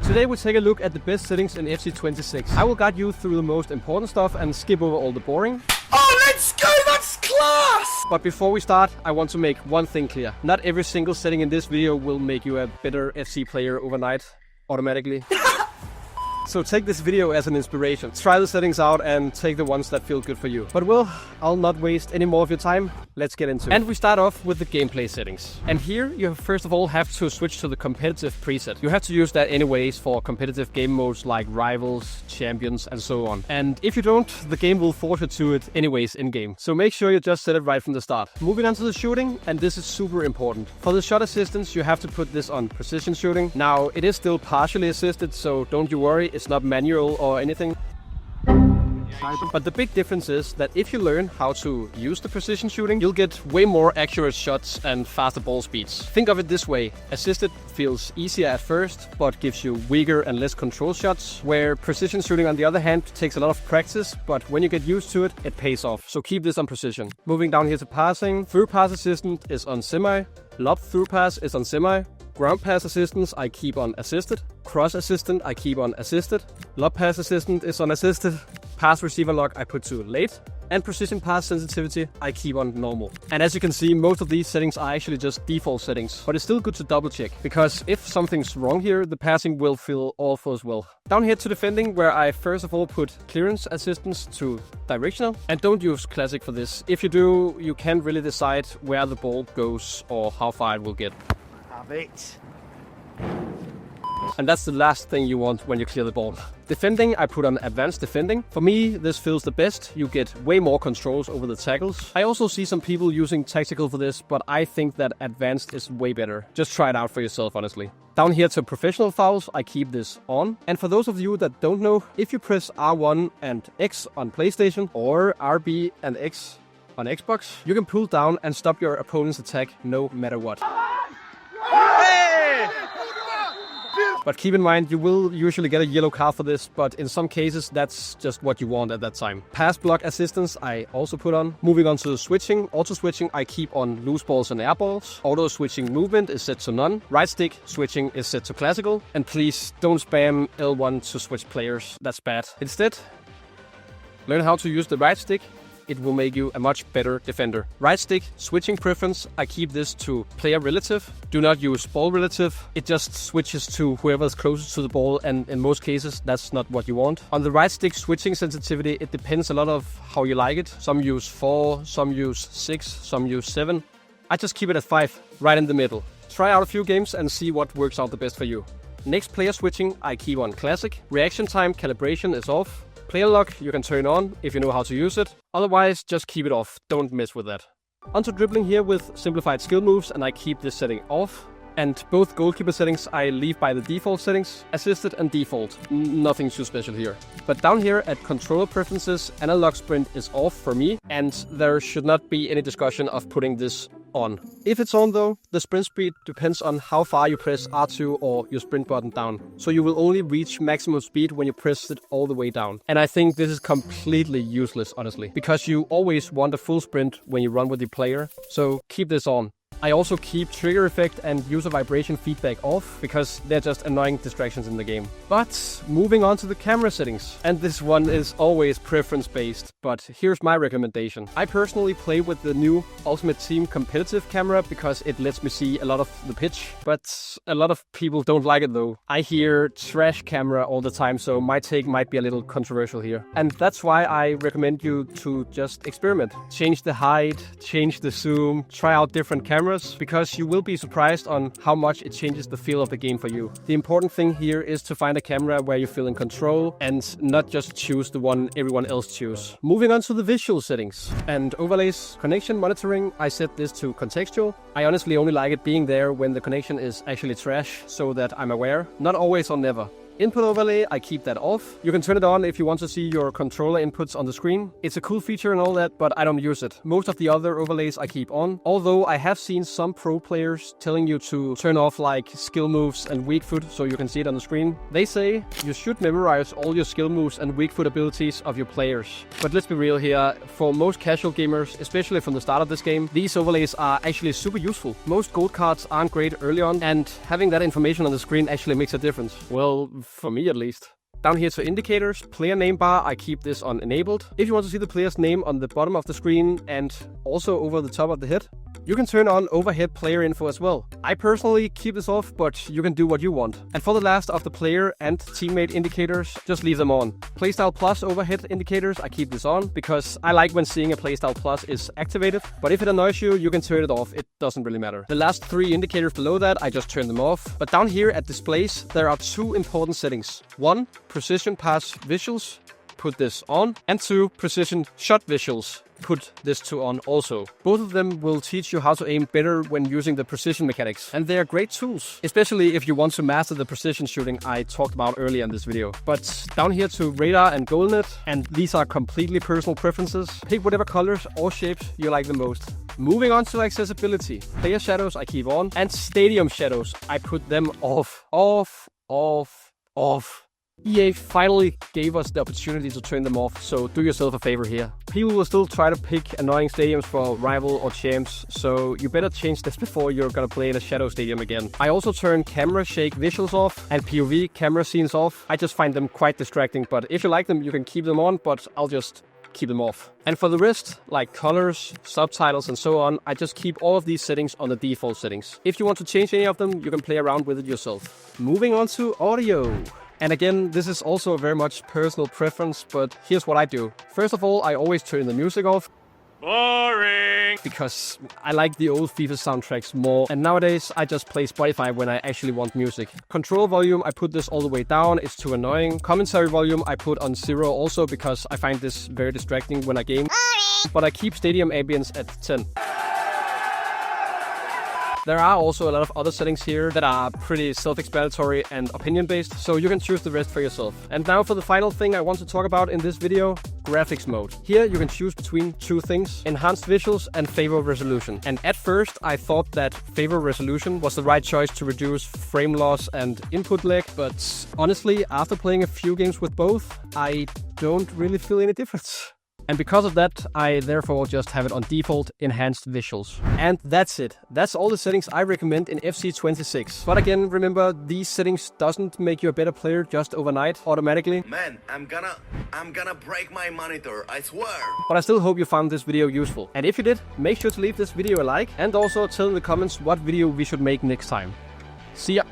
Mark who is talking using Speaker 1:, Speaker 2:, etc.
Speaker 1: Today we take a look at the best settings in FC26. I will guide you through the most important stuff and skip over all the boring.
Speaker 2: Oh, let's go! That's class!
Speaker 1: But before we start, I want to make one thing clear. Not every single setting in this video will make you a better FC player overnight, automatically. So take this video as an inspiration. Try the settings out and take the ones that feel good for you. But well, I'll not waste any more of your time. Let's get into it. And we start off with the gameplay settings. And here you first of all have to switch to the competitive preset. You have to use that anyways for competitive game modes like rivals, champions and so on. And if you don't, the game will force you to it anyways in game. So make sure you just set it right from the start. Moving on to the shooting, and this is super important. For the shot assistance, you have to put this on precision shooting. Now it is still partially assisted, so don't you worry. It's not manual or anything. But the big difference is that if you learn how to use the precision shooting, you'll get way more accurate shots and faster ball speeds. Think of it this way. Assisted feels easier at first, but gives you weaker and less control shots, where precision shooting on the other hand takes a lot of practice, but when you get used to it, it pays off. So keep this on precision. Moving down here to passing, through pass assistant is on semi, lob through pass is on semi, ground pass assistance I keep on assisted, cross assistant I keep on assisted, lob pass assistant is on assisted, pass receiver lock I put to late, and precision pass sensitivity I keep on normal. And as you can see, most of these settings are actually just default settings, but it's still good to double check, because if something's wrong here, the passing will feel awful as well. Down here to defending, where I first of all put clearance assistance to directional, and don't use classic for this. If you do, you can't really decide where the ball goes or how far it will get.
Speaker 2: Have it.
Speaker 1: And that's the last thing you want when you clear the ball. Defending, I put on advanced defending. For me, this feels the best. You get way more controls over the tackles. I also see some people using tactical for this, but I think that advanced is way better. Just try it out for yourself, honestly. Down here to professional fouls, I keep this on. And for those of you that don't know, if you press R1 and X on PlayStation or RB and X on Xbox, you can pull down and stop your opponent's attack no matter what. But keep in mind, you will usually get a yellow card for this, but in some cases, that's just what you want at that time. Pass block assistance, I also put on. Moving on to the switching. Auto switching, I keep on loose balls and air balls. Auto switching movement is set to none. Right stick switching is set to classical. And please don't spam L1 to switch players, that's bad. Instead, learn how to use the right stick. It will make you a much better defender. Right stick, switching preference, I keep this to player relative. Do not use ball relative. It just switches to whoever's closest to the ball, and in most cases, that's not what you want. On the right stick switching sensitivity, it depends a lot of how you like it. Some use 4, some use 6, some use 7. I just keep it at 5, right in the middle. Try out a few games and see what works out the best for you. Next, player switching, I keep on classic. Reaction time calibration is off. Player lock you can turn on if you know how to use it. Otherwise, just keep it off. Don't mess with that. Onto dribbling here with simplified skill moves, and I keep this setting off. And both goalkeeper settings I leave by the default settings, assisted and default. Nothing too special here. But down here at controller preferences, analog sprint is off for me, and there should not be any discussion of putting this on. If it's on though, the sprint speed depends on how far you press R2 or your sprint button down. So you will only reach maximum speed when you press it all the way down. And I think this is completely useless, honestly, because you always want a full sprint when you run with your player. So keep this on. I also keep trigger effect and user vibration feedback off, because they're just annoying distractions in the game. But moving on to the camera settings, and this one is always preference based, but here's my recommendation. I personally play with the new Ultimate Team competitive camera because it lets me see a lot of the pitch, but a lot of people don't like it though. I hear trash camera all the time, so my take might be a little controversial here. And that's why I recommend you to just experiment. Change the height, change the zoom, try out different cameras, because you will be surprised on how much it changes the feel of the game for you. The important thing here is to find a camera where you feel in control and not just choose the one everyone else choose. Moving on to the visual settings and overlays. Connection monitoring, I set this to contextual. I honestly only like it being there when the connection is actually trash, so that I'm aware. Not always or never. Input overlay, I keep that off. You can turn it on if you want to see your controller inputs on the screen. It's a cool feature and all that, but I don't use it. Most of the other overlays I keep on, although I have seen some pro players telling you to turn off like skill moves and weak foot so you can see it on the screen. They say you should memorize all your skill moves and weak foot abilities of your players. But let's be real here, for most casual gamers, especially from the start of this game, these overlays are actually super useful. Most gold cards aren't great early on, and having that information on the screen actually makes a difference. Well, for me at least. Down here to indicators, player name bar, I keep this on enabled. If you want to see the player's name on the bottom of the screen and also over the top of the head, you can turn on overhead player info as well. I personally keep this off, but you can do what you want. And for the last of the player and teammate indicators, just leave them on. Playstyle plus overhead indicators, I keep this on because I like when seeing a playstyle plus is activated. But if it annoys you, you can turn it off. It doesn't really matter. The last 3 indicators below that, I just turn them off. But down here at displays, there are 2 important settings. 1, precision pass visuals, put this on, and 2, precision shot visuals, put this to on also. Both of them will teach you how to aim better when using the precision mechanics, and they are great tools, especially if you want to master the precision shooting I talked about earlier in this video. But down here to radar and goalnet, and these are completely personal preferences. Pick whatever colors or shapes you like the most. Moving on to accessibility. Player shadows I keep on, and stadium shadows I put them off. Off. EA finally gave us the opportunity to turn them off, so do yourself a favor here. People will still try to pick annoying stadiums for rival or champs, so you better change this before you're gonna play in a shadow stadium again. I also turn camera shake visuals off and POV camera scenes off. I just find them quite distracting, but if you like them, you can keep them on, but I'll just keep them off. And for the rest, like colors, subtitles and so on, I just keep all of these settings on the default settings. If you want to change any of them, you can play around with it yourself. Moving on to audio. And again, this is also very much personal preference, but here's what I do. First of all, I always turn the music off. Boring! Because I like the old FIFA soundtracks more, and nowadays I just play Spotify when I actually want music. Control volume, I put this all the way down, it's too annoying. Commentary volume I put on 0 also because I find this very distracting when I game. Boring. But I keep stadium ambience at 10. There are also a lot of other settings here that are pretty self-explanatory and opinion-based, so you can choose the rest for yourself. And now for the final thing I want to talk about in this video, graphics mode. Here you can choose between 2 things, enhanced visuals and favor resolution. And at first I thought that favor resolution was the right choice to reduce frame loss and input lag, but honestly, after playing a few games with both, I don't really feel any difference. And because of that, I therefore just have it on default enhanced visuals. And that's it. That's all the settings I recommend in FC26. But again, remember, these settings doesn't make you a better player just overnight automatically.
Speaker 2: Man, I'm gonna break my monitor, I swear.
Speaker 1: But I still hope you found this video useful. And if you did, make sure to leave this video a like and also tell in the comments what video we should make next time. See ya!